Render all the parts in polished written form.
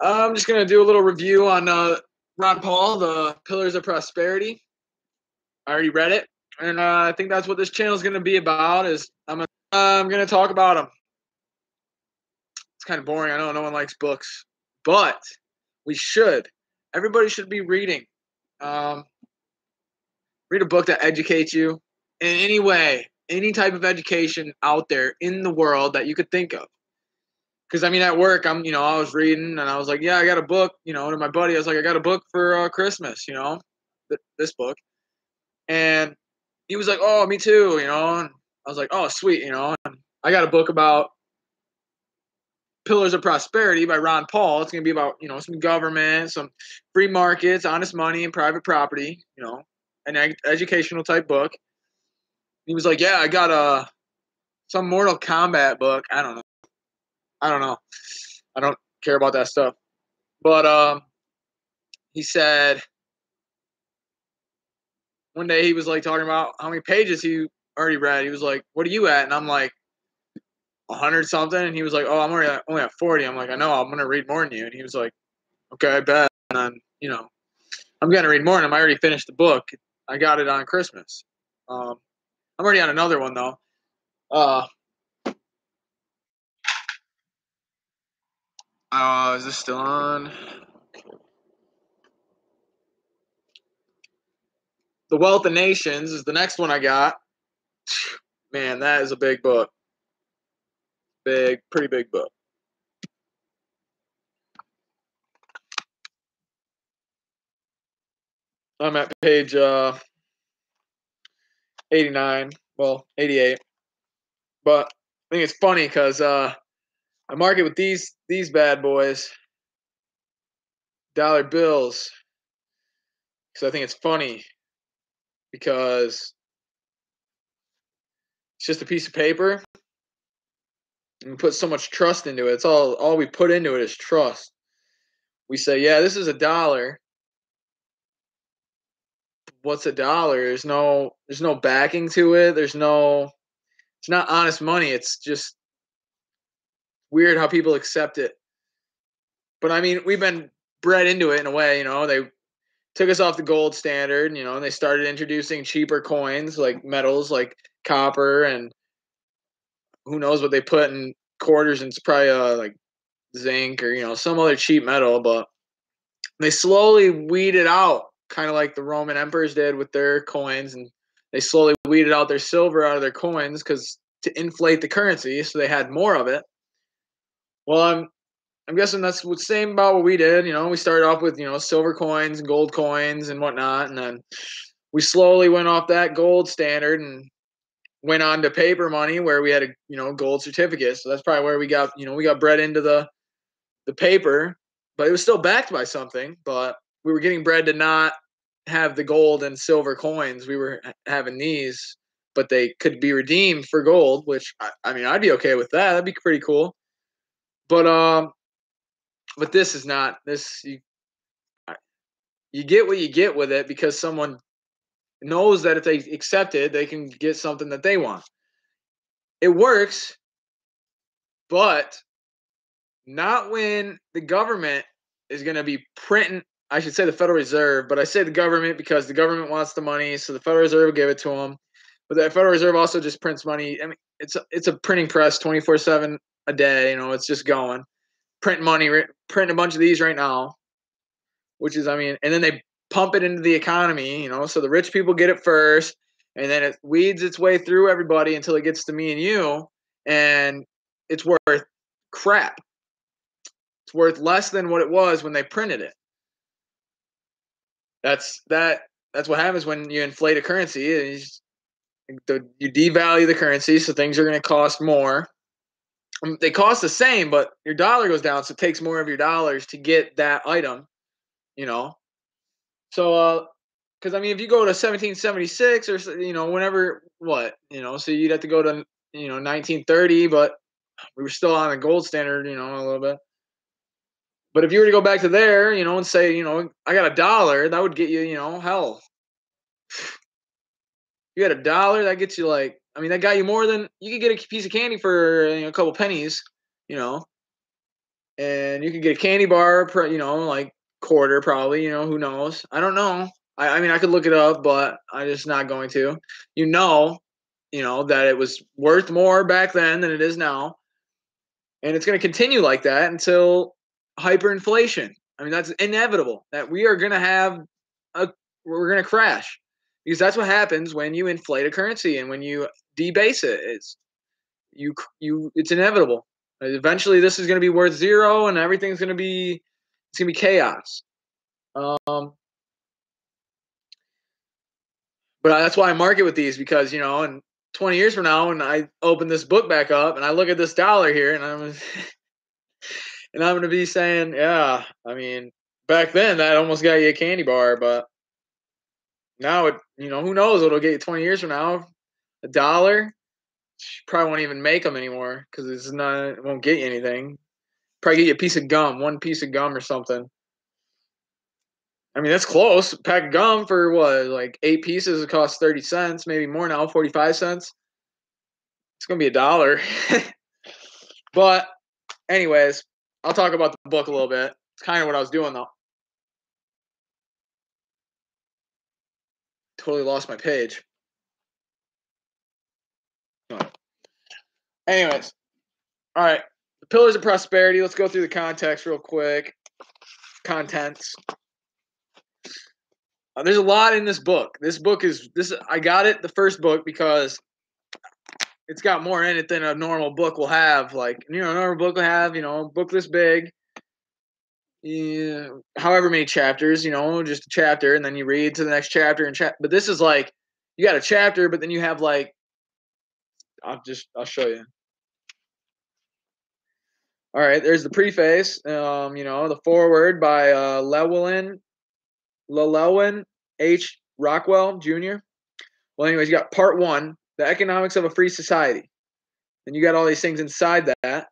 I'm just gonna do a little review on Ron Paul, The Pillars of Prosperity. I already read it, and I think that's what this channel is gonna be about. Is I'm gonna talk about him. It's kind of boring. I know no one likes books, but we should. Everybody should be reading. Um, Read a book that educates you in any way, any type of education out there in the world that you could think of. Because I mean, at work, I was reading, and I was like, yeah, I got a book, to my buddy. I was like, I got a book for Christmas, this book, and he was like, oh, me too, and I was like, oh, sweet, and I got a book about Pillars of Prosperity by Ron Paul. It's gonna be about, some government, some free markets, honest money, and private property, an educational type book. He was like, yeah, I got some Mortal Kombat book. I don't know. I don't care about that stuff. But he said one day he was like talking about how many pages he already read. He was like, "What are you at?" And I'm like, 100 something. And he was like, "Oh, I'm only at 40." I'm like, "I know. I'm gonna read more than you." And he was like, "Okay, I bet." And then I'm gonna read more than him. I already finished the book. I got it on Christmas. I'm already on another one though. Is this still on? The Wealth of Nations is the next one I got. Man, that is a big book. Pretty big book. I'm at page 89, well, 88. But I think it's funny because I mark it with these bad boys, dollar bills, because I think it's funny because it's just a piece of paper and we put so much trust into it. It's all we put into it is trust. We say, yeah, this is a dollar. What's a dollar? There's no backing to it. It's not honest money. It's just weird how people accept it. But I mean, we've been bred into it in a way, they took us off the gold standard, and they started introducing cheaper coins like metals like copper, and who knows what they put in quarters, and it's probably like zinc or some other cheap metal, but they slowly weeded out, kind of like the Roman emperors did with their coins, and they slowly weeded out their silver out of their coins because to inflate the currency so they had more of it. Well, I'm guessing that's the same about what we did. We started off with, silver coins and gold coins and whatnot. And then we slowly went off that gold standard and went on to paper money where we had gold certificates. So that's probably where we got, we got bred into the paper, but it was still backed by something. But we were getting bred to not have the gold and silver coins. We were having these, but they could be redeemed for gold, which I mean, I'd be okay with that. That'd be pretty cool. But this is not this. You get what you get with it because someone knows that if they accept it, they can get something that they want. It works, but not when the government is going to be printing. I should say the Federal Reserve, but I say the government because the government wants the money, so the Federal Reserve will give it to them. But the Federal Reserve also just prints money. I mean, it's a printing press 24/7 a day. It's just going print money, print a bunch of these right now. Which is, I mean, and then they pump it into the economy, so the rich people get it first, and then it weeds its way through everybody until it gets to me and you, and it's worth crap. It's worth less than what it was when they printed it. That's what happens when you inflate a currency. You devalue the currency, so things are going to cost more. They cost the same, but your dollar goes down, so it takes more of your dollars to get that item. So, because I mean, if you go to 1776 or whenever, so you'd have to go to 1930, but we were still on a gold standard, a little bit. But if you were to go back to there, and say, I got $1, that would get you, hell. You got $1, that gets you that got you more than you could get a piece of candy for a couple pennies, and you can get a candy bar, like quarter probably. Who knows? I don't know. I mean, I could look it up, but I'm just not going to. You know, that it was worth more back then than it is now, and it's going to continue like that until hyperinflation. I mean, that's inevitable. That we are going to have we're going to crash, because that's what happens when you inflate a currency and when you debase it. It's inevitable. Eventually, this is going to be worth zero, and everything's going to be chaos. But that's why I market with these, because in 20 years from now, when I open this book back up and I look at this dollar here, and I'm and I'm going to be saying, yeah, I mean, back then that almost got you a candy bar, but now who knows what it'll get you 20 years from now? A dollar, probably won't even make them anymore, because it won't get you anything. Probably get you a piece of gum, one piece of gum or something. I mean, that's close. A pack of gum for what, like 8 pieces, it costs 30 cents, maybe more now, 45 cents. It's going to be $1. But anyways, I'll talk about the book a little bit. It's kind of what I was doing, though. Totally lost my page. Anyways, all right. The Pillars of Prosperity. Let's go through the context real quick. Contents. There's a lot in this book. I got it, the first book, because it's got more in it than a normal book will have. Like, a normal book will have, a book this big, however many chapters, just a chapter, and then you read to the next chapter but this is like, you got a chapter, but then you have like, I'll show you. All right, there's the preface, the foreword by Llewellyn H. Rockwell Jr. Well, anyways, you got part 1, the economics of a free society. Then you got all these things inside that.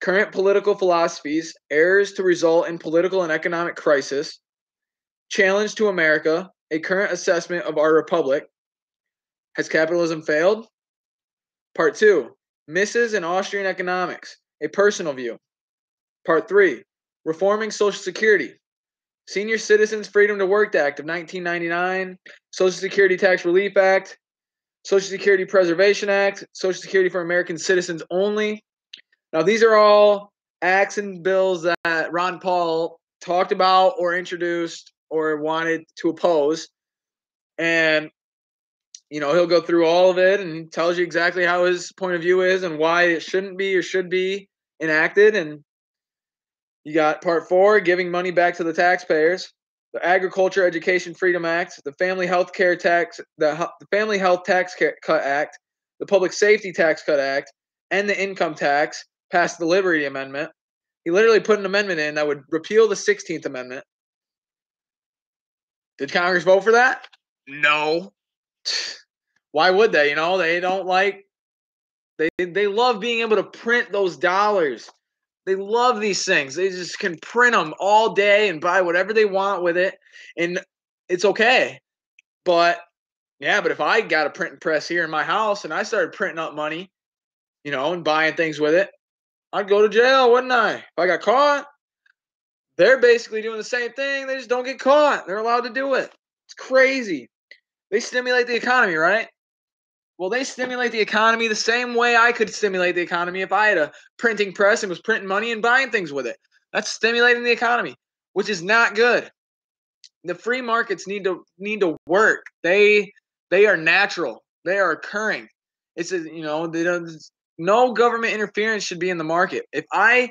Current political philosophies, errors to result in political and economic crisis, challenge to America, a current assessment of our republic. Has capitalism failed? Part 2, misses in Austrian economics, a personal view. Part 3, reforming Social Security, Senior Citizens Freedom to Work Act of 1999, Social Security Tax Relief Act, Social Security Preservation Act, Social Security for American citizens only. Now, these are all acts and bills that Ron Paul talked about or introduced or wanted to oppose. And, he'll go through all of it, and he tells you exactly how his point of view is and why it shouldn't be or should be enacted. And you got part 4, giving money back to the taxpayers, the Agriculture Education Freedom Act, the Family Health Care Tax, the Family Health Tax Cut Act, the Public Safety Tax Cut Act, and the income tax, passed the Liberty Amendment. He literally put an amendment in that would repeal the 16th Amendment. Did Congress vote for that? No. Why would they? They don't like, they love being able to print those dollars. They love these things. They just can print them all day and buy whatever they want with it. And it's okay. But if I got a printing press here in my house and I started printing up money, and buying things with it, I'd go to jail, wouldn't I? If I got caught. They're basically doing the same thing. They just don't get caught. They're allowed to do it. It's crazy. They stimulate the economy, right? Well, they stimulate the economy the same way I could stimulate the economy if I had a printing press and was printing money and buying things with it. That's stimulating the economy, which is not good. The free markets need to work. They are natural. They are occurring. It's no government interference should be in the market. If I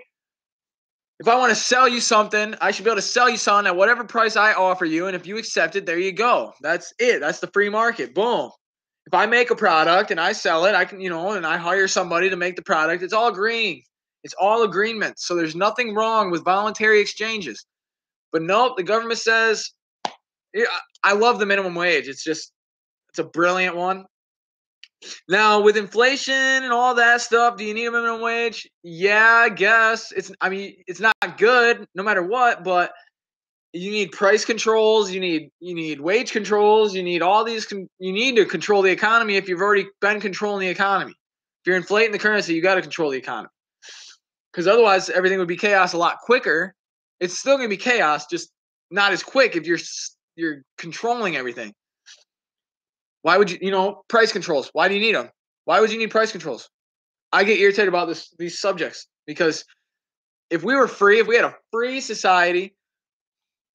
want to sell you something, I should be able to sell you something at whatever price I offer you, and if you accept it, there you go. That's it. That's the free market. Boom. If I make a product and I sell it, I can, and I hire somebody to make the product, it's all agreeing. It's all agreements. So there's nothing wrong with voluntary exchanges. But nope, the government says, I love the minimum wage. It's a brilliant one. Now, with inflation and all that stuff, do you need a minimum wage? Yeah, I guess. It's not good no matter what, but you need price controls, you need wage controls, you need all these you need to control the economy if you've already been controlling the economy. If you're inflating the currency, you got to control the economy. because otherwise everything would be chaos a lot quicker. It's still going to be chaos, just not as quick if you're controlling everything. Why would you, price controls? Why do you need them? Why would you need price controls? I get irritated about these subjects because if we were free, if we had a free society,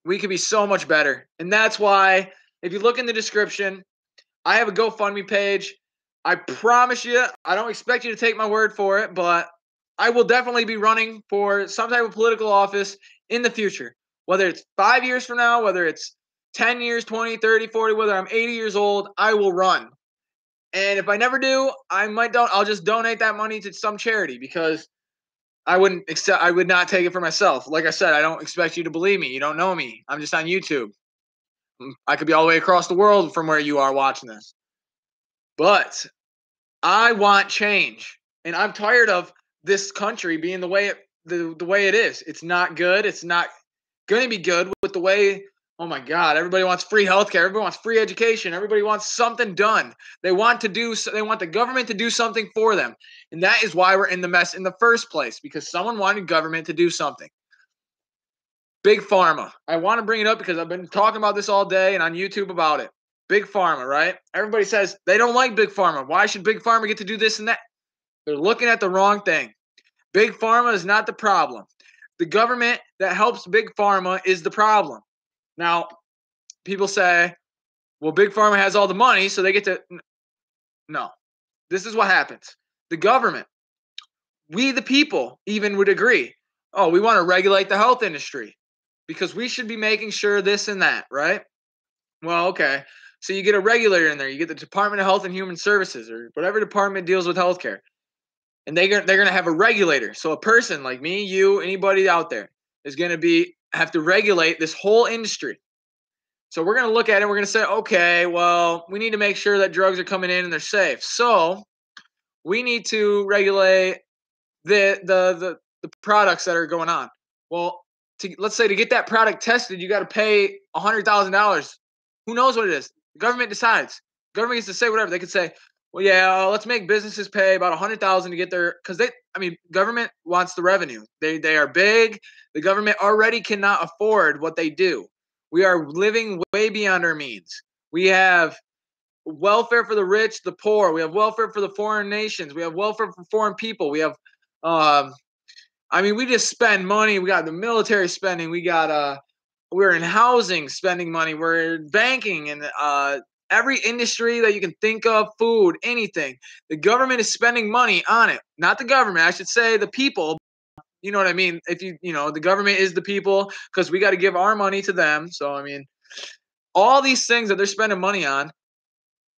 we could be so much better. And that's why, if you look in the description, I have a GoFundMe page. I promise you, I don't expect you to take my word for it, but I will definitely be running for some type of political office in the future. Whether it's 5 years from now, whether it's 10 years, 20, 30, 40, whether I'm 80 years old, I will run. And if I never do, I'll just donate that money to some charity because I would not take it for myself. Like I said, I don't expect you to believe me. You don't know me. I'm just on YouTube. I could be all the way across the world from where you are watching this. But I want change. And I'm tired of this country being the way it is. It's not good. It's not going to be good with the way, oh my God, everybody wants free healthcare. Everybody wants free education. Everybody wants something done. They want the government to do something for them. And that is why we're in the mess in the first place, because someone wanted government to do something. Big Pharma. I want to bring it up because I've been talking about this all day and on YouTube about it. Big Pharma, right? Everybody says they don't like Big Pharma. Why should Big Pharma get to do this and that? They're looking at the wrong thing. Big Pharma is not the problem. The government that helps Big Pharma is the problem. Now, people say, well, Big Pharma has all the money, so they get to. No. This is what happens. The government, we the people, even would agree. Oh, we want to regulate the health industry because we should be making sure this and that, right? Well, okay. So you get a regulator in there. You get the Department of Health and Human Services or whatever department deals with healthcare. And they're going to have a regulator. So a person like me, you, anybody out there is going to have to regulate this whole industry. So we're going to look at it. We're going to say, okay, well, we need to make sure that drugs are coming in and they're safe. So we need to regulate the products that are going on. Well, let's say to get that product tested, you got to pay $100,000. Who knows what it is? The government decides. The government gets to say whatever. They could say, well, yeah, let's make businesses pay about $100,000 to get their, because government wants the revenue. They are big. The government already cannot afford what they do. We are living way beyond our means. We have welfare for the rich, the poor. We have welfare for the foreign nations. We have welfare for foreign people. We have, we just spend money. We got the military spending. We're in housing spending money. We're in banking and every industry that you can think of, food, anything. The government is spending money on it. Not the government, I should say the people. You know what I mean? The government is the people because we got to give our money to them. So, all these things that they're spending money on,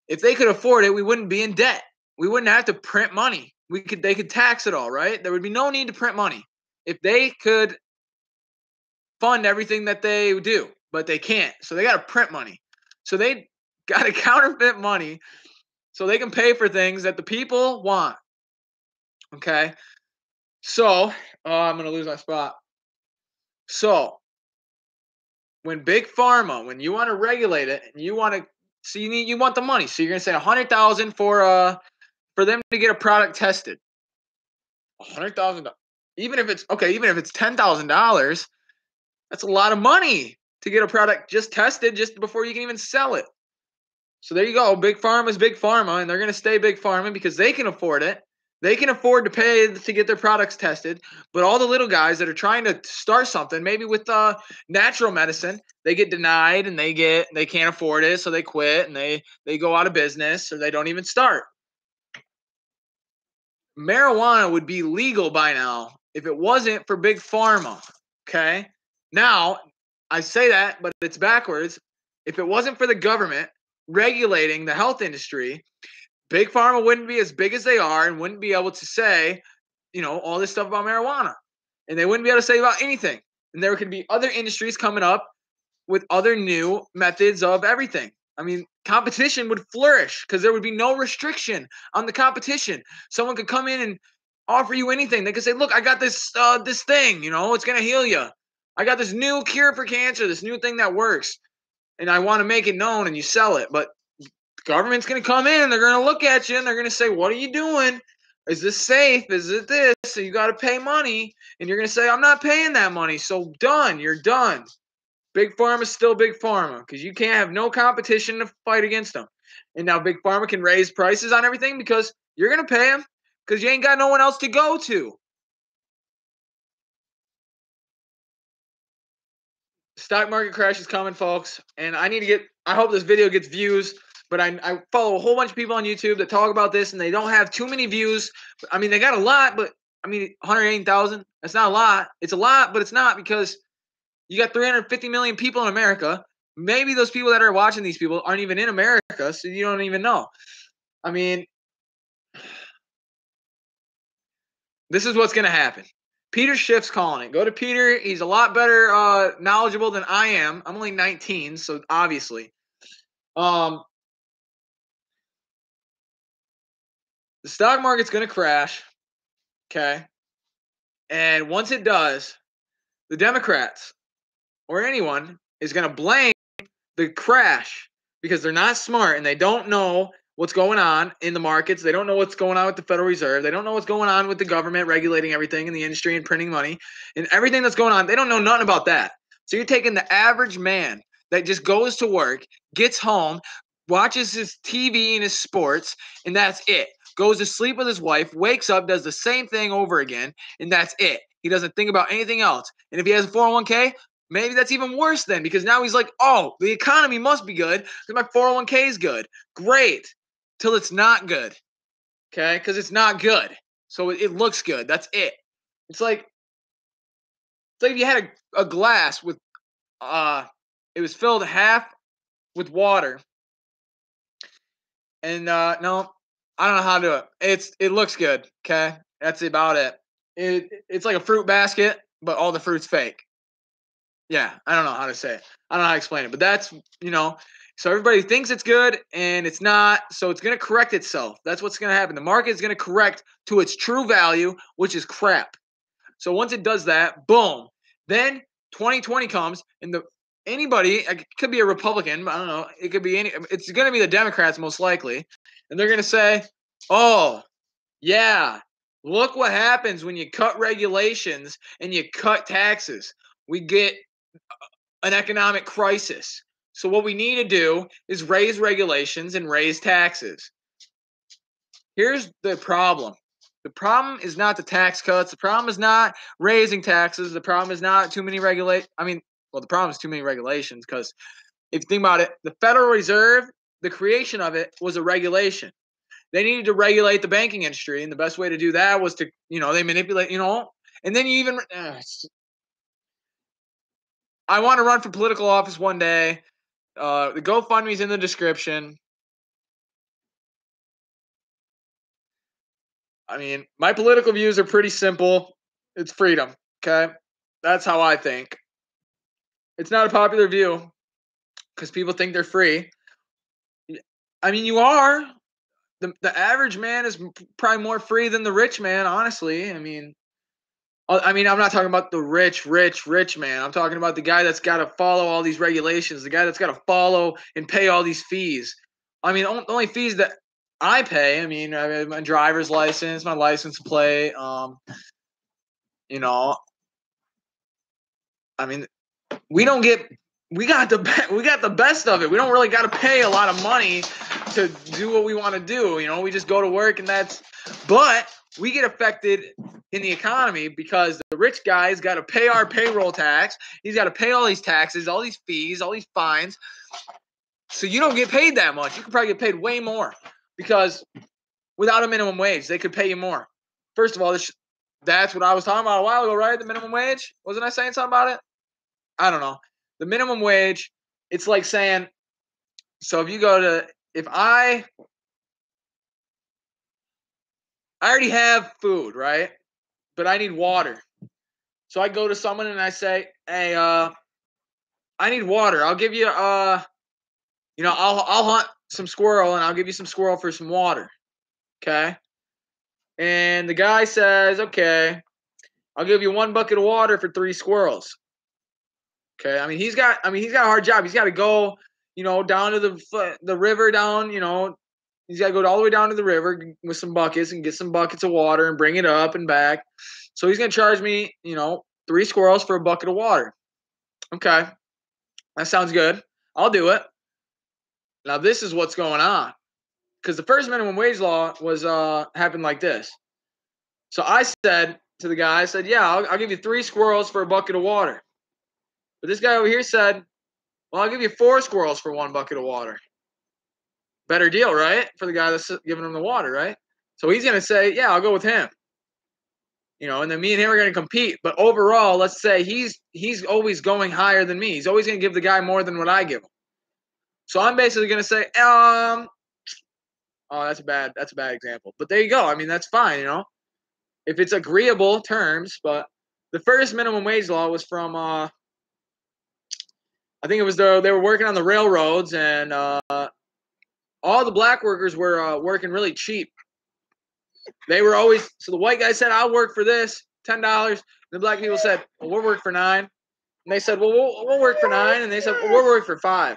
if they could afford it, we wouldn't be in debt. We wouldn't have to print money. They could tax it all, right? There would be no need to print money if they could fund everything that they do, but they can't. So they got to print money. So they got to counterfeit money so they can pay for things that the people want. Okay. So I'm going to lose my spot. So when Big Pharma, when you want to regulate it and you want the money. So you're going to say $100,000 for them to get a product tested. $100,000. Even if it's $10,000, that's a lot of money to get a product just tested just before you can even sell it. So there you go. Big Pharma is Big Pharma, and they're going to stay Big Pharma because they can afford it. They can afford to pay to get their products tested. But all the little guys that are trying to start something, maybe with natural medicine, they get denied and they can't afford it, so they quit and they go out of business or they don't even start. Marijuana would be legal by now if it wasn't for Big Pharma. Okay? Now, I say that, but it's backwards. If it wasn't for the government regulating the health industry, Big Pharma wouldn't be as big as they are and wouldn't be able to say, all this stuff about marijuana. And they wouldn't be able to say about anything. And there could be other industries coming up with other new methods of everything. Competition would flourish because there would be no restriction on the competition. Someone could come in and offer you anything. They could say, look, I got this thing, it's going to heal you. I got this new cure for cancer, this new thing that works. And I want to make it known, and you sell it. But the government's going to come in, and they're going to look at you, and they're going to say, what are you doing? Is this safe? Is it this? So you got to pay money, and you're going to say, I'm not paying that money. So done. You're done. Big Pharma is still Big Pharma because you can't have no competition to fight against them. And now Big Pharma can raise prices on everything because you're going to pay them because you ain't got no one else to go to. Stock market crash is coming, folks. And I hope this video gets views. But I follow a whole bunch of people on YouTube that talk about this, and they don't have too many views. I mean, they got a lot, but I mean, 180,000, that's not a lot. It's a lot, but it's not because you got 350 million people in America. Maybe those people that are watching these people aren't even in America, so you don't even know. I mean, this is what's going to happen. Peter Schiff's calling it. Go to Peter. He's a lot better knowledgeable than I am. I'm only 19, so obviously. The stock market's going to crash, okay? And once it does, the Democrats or anyone is going to blame the crash because they're not smart and they don't know what's going on in the markets. They don't know what's going on with the Federal Reserve. They don't know what's going on with the government regulating everything in the industry and printing money and everything that's going on. They don't know nothing about that. So you're taking the average man that just goes to work, gets home, watches his TV and his sports, and that's it. Goes to sleep with his wife, wakes up, does the same thing over again, and that's it. He doesn't think about anything else. And if he has a 401k, maybe that's even worse then because now he's like, oh, the economy must be good because my 401k is good. Great. Till it's not good. Okay? Because it's not good. So it looks good. That's it. It's like if you had a glass with it was filled half with water. And no, I don't know how to do it. It looks good, okay? That's about it. It's like a fruit basket, but all the fruit's fake. Yeah, I don't know how to say it. I don't know how to explain it, but that's, so everybody thinks it's good and it's not, so it's going to correct itself. That's what's going to happen. The market is going to correct to its true value, which is crap. So once it does that, boom. Then 2020 comes and anybody, it could be a Republican, I don't know, it could be it's going to be the Democrats most likely, and they're going to say, oh, yeah, look what happens when you cut regulations and you cut taxes. We get an economic crisis. So what we need to do is raise regulations and raise taxes. Here's the problem. The problem is not the tax cuts. The problem is not raising taxes. The problem is not too many regulations. The problem is too many regulations because if you think about it, the Federal Reserve, the creation of it was a regulation. They needed to regulate the banking industry, and the best way to do that was to, they manipulate, and then you even I want to run for political office one day. The GoFundMe is in the description. I mean, my political views are pretty simple. It's freedom, okay? That's how I think. It's not a popular view because people think they're free. I mean, you are. The average man is probably more free than the rich man, honestly. I mean, I'm not talking about the rich man. I'm talking about the guy that's got to follow all these regulations, the guy that's got to follow and pay all these fees. I mean, the only fees that I pay, I have my driver's license, my license plate, we got the best of it. We don't really got to pay a lot of money to do what we want to do. We just go to work but we get affected in the economy because the rich guy's got to pay our payroll tax. He's got to pay all these taxes, all these fees, all these fines. So you don't get paid that much. You could probably get paid way more because without a minimum wage, they could pay you more. First of all, that's what I was talking about a while ago, right? The minimum wage? Wasn't I saying something about it? I don't know. The minimum wage, it's like saying, so if I already have food, right? But I need water. So I go to someone and I say, hey, I need water. I'll give you, I'll hunt some squirrel and I'll give you some squirrel for some water. Okay. And the guy says, okay, I'll give you 1 bucket of water for 3 squirrels. Okay. He's got a hard job. He's got to go, down to the river down, He's got to go all the way down to the river with some buckets and get some buckets of water and bring it up and back. So he's going to charge me, 3 squirrels for a bucket of water. Okay. That sounds good. I'll do it. Now, this is what's going on. Because the first minimum wage law was happened like this. So I said to the guy, I said, yeah, I'll give you 3 squirrels for a bucket of water. But this guy over here said, well, I'll give you 4 squirrels for 1 bucket of water. Better deal, right? For the guy that's giving him the water, right? So he's going to say, yeah, I'll go with him. And then me and him are going to compete. But overall, let's say he's always going higher than me. He's always going to give the guy more than what I give him. So I'm basically going to say, oh, that's a bad example. But there you go. I mean, that's fine, if it's agreeable terms. But the first minimum wage law was from, I think it was they were working on the railroads, and all the black workers were working really cheap. They were always, so the white guy said, I'll work for this, $10. The black people said, well, we'll work for $9. And they said, well, we'll work for $9. And they said, well, we'll work for $5.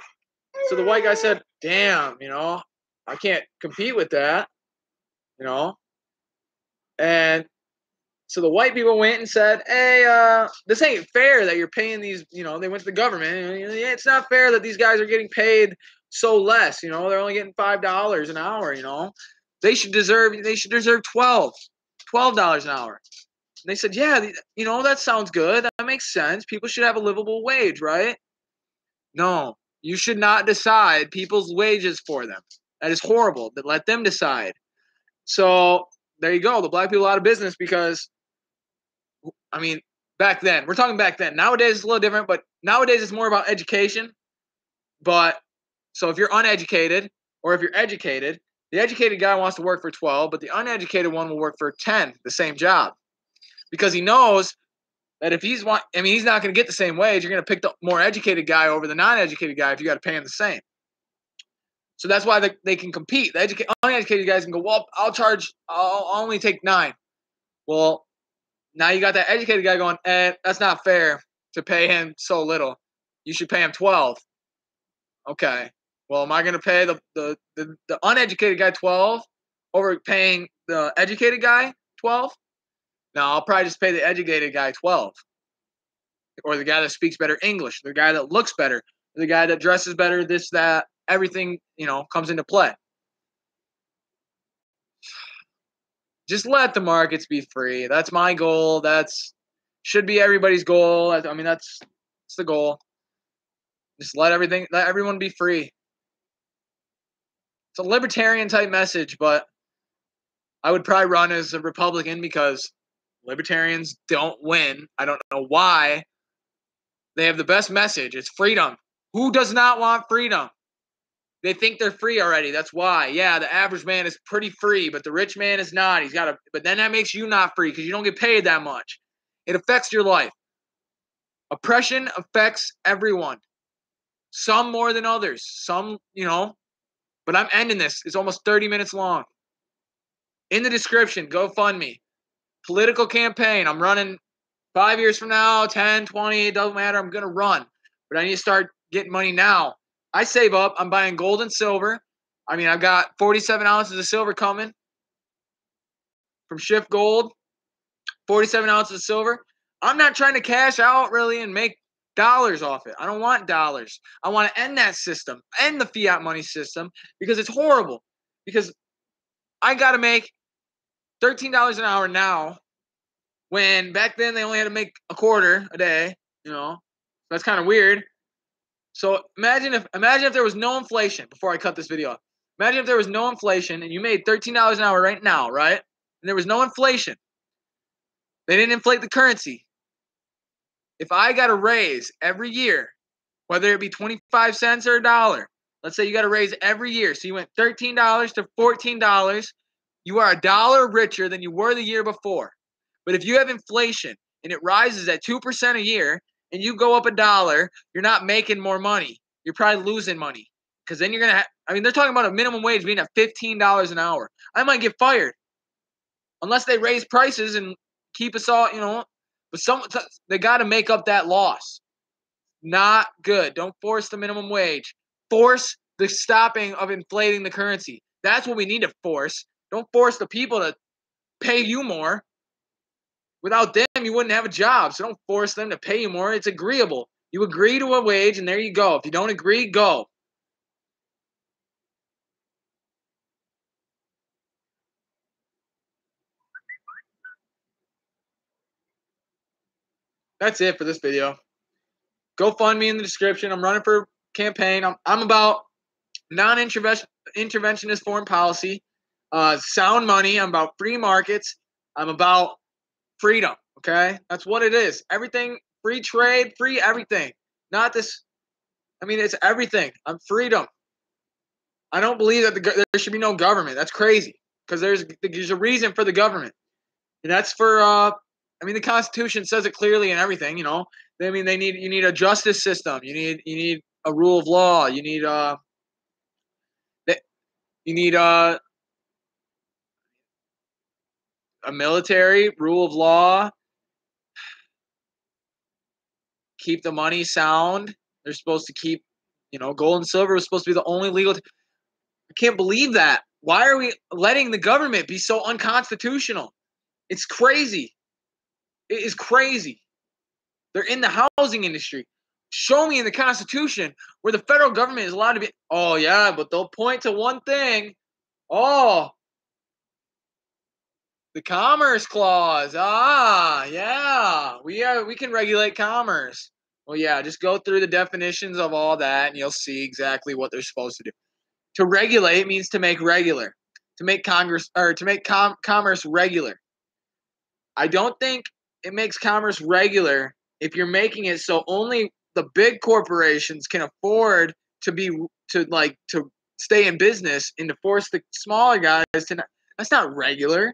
So the white guy said, damn, I can't compete with that, And so the white people went and said, hey, this ain't fair that you're paying these, they went to the government. It's not fair that these guys are getting paid so less, they're only getting $5 an hour, They should deserve $12 an hour. And they said, yeah, that sounds good. That makes sense. People should have a livable wage, right? No, you should not decide people's wages for them. That is horrible. But let them decide. So there you go. The black people are out of business because, back then. We're talking back then. Nowadays it's a little different, but nowadays it's more about education. But so if you're uneducated or if you're educated, the educated guy wants to work for 12, but the uneducated one will work for 10, the same job. Because he knows that if he's not going to get the same wage. You're going to pick the more educated guy over the non-educated guy if you got to pay him the same. So that's why they can compete. The uneducated guys can go, well, I'll only take 9. Well, now you got that educated guy going, that's not fair to pay him so little. You should pay him 12. Okay. Well, am I going to pay the uneducated guy 12 over paying the educated guy 12? No, I'll probably just pay the educated guy 12. Or the guy that speaks better English, the guy that looks better, the guy that dresses better, this, that, everything, comes into play. Just let the markets be free. That's my goal. Should be everybody's goal. That's the goal. Just let everyone be free. It's a libertarian type message, but I would probably run as a Republican because libertarians don't win. I don't know why. They have the best message. It's freedom. Who does not want freedom? They think they're free already. That's why. Yeah, the average man is pretty free, but the rich man is not. But then that makes you not free because you don't get paid that much. It affects your life. Oppression affects everyone. Some more than others. Some, but I'm ending this. It's almost 30 minutes long. In the description, GoFundMe. Political campaign. I'm running 5 years from now, 10, 20, it doesn't matter. I'm going to run. But I need to start getting money now. I save up. I'm buying gold and silver. I've got 47 ounces of silver coming from Shift Gold. 47 ounces of silver. I'm not trying to cash out really and make dollars off it. I don't want dollars. I want to end that system, end the fiat money system because it's horrible. Because I got to make $13 an hour now when back then they only had to make a quarter a day, That's kind of weird. So imagine if there was no inflation before I cut this video off. Imagine if there was no inflation and you made $13 an hour right now, right? And there was no inflation. They didn't inflate the currency. If I got a raise every year, whether it be 25 cents or $1, let's say you got a raise every year. So you went $13 to $14. You are $1 richer than you were the year before. But if you have inflation and it rises at 2% a year and you go up $1, you're not making more money. You're probably losing money. Because then you're going to they're talking about a minimum wage being at $15 an hour. I might get fired. Unless they raise prices and keep us all, But they got to make up that loss. Not good. Don't force the minimum wage. Force the stopping of inflating the currency. That's what we need to force. Don't force the people to pay you more. Without them, you wouldn't have a job. So don't force them to pay you more. It's agreeable. You agree to a wage, and there you go. If you don't agree, go. That's it for this video. Go fund me in the description. I'm running for campaign. I'm about non-interventionist foreign policy, sound money. I'm about free markets. I'm about freedom. Okay, that's what it is. Everything, free trade, free everything. Not this. I mean, it's everything. I'm freedom. I don't believe that there should be no government. That's crazy because there's a reason for the government, and that's for. I mean, the Constitution says it clearly and everything. You know, I mean, you need a justice system. You need a rule of law. You need a military rule of law. Keep the money sound. They're supposed to keep, gold and silver was supposed to be the only legal. I can't believe that. Why are we letting the government be so unconstitutional? It's crazy. It is crazy. They're in the housing industry. Show me in the Constitution where the federal government is allowed to be. Oh, yeah, but they'll point to one thing. Oh, the Commerce Clause. Ah, yeah. We can regulate commerce. Well, yeah, just go through the definitions of all that and you'll see exactly what they're supposed to do. To regulate means to make regular. To make commerce regular. I don't think it makes commerce regular if you're making it so only the big corporations can afford to stay in business and to force the smaller guys to not. That's not regular.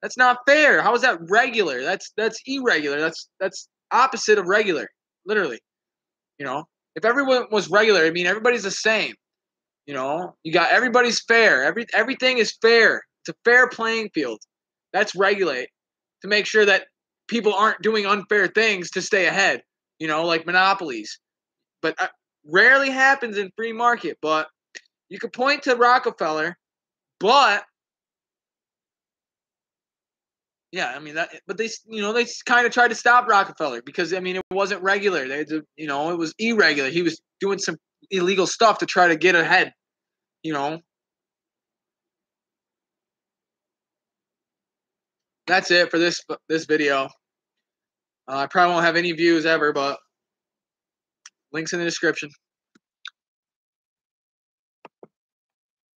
That's not fair. How is that regular? That's irregular. That's opposite of regular. Literally. If everyone was regular, I mean everybody's the same. You got everybody's fair. Everything is fair. It's a fair playing field. That's regulate to make sure that people aren't doing unfair things to stay ahead. Like monopolies. But rarely happens in free market. But you could point to Rockefeller, but yeah, I mean that. But they kind of tried to stop Rockefeller because I mean it wasn't regular. It was irregular. He was doing some illegal stuff to try to get ahead. That's it for this video. I probably won't have any views ever, but links in the description.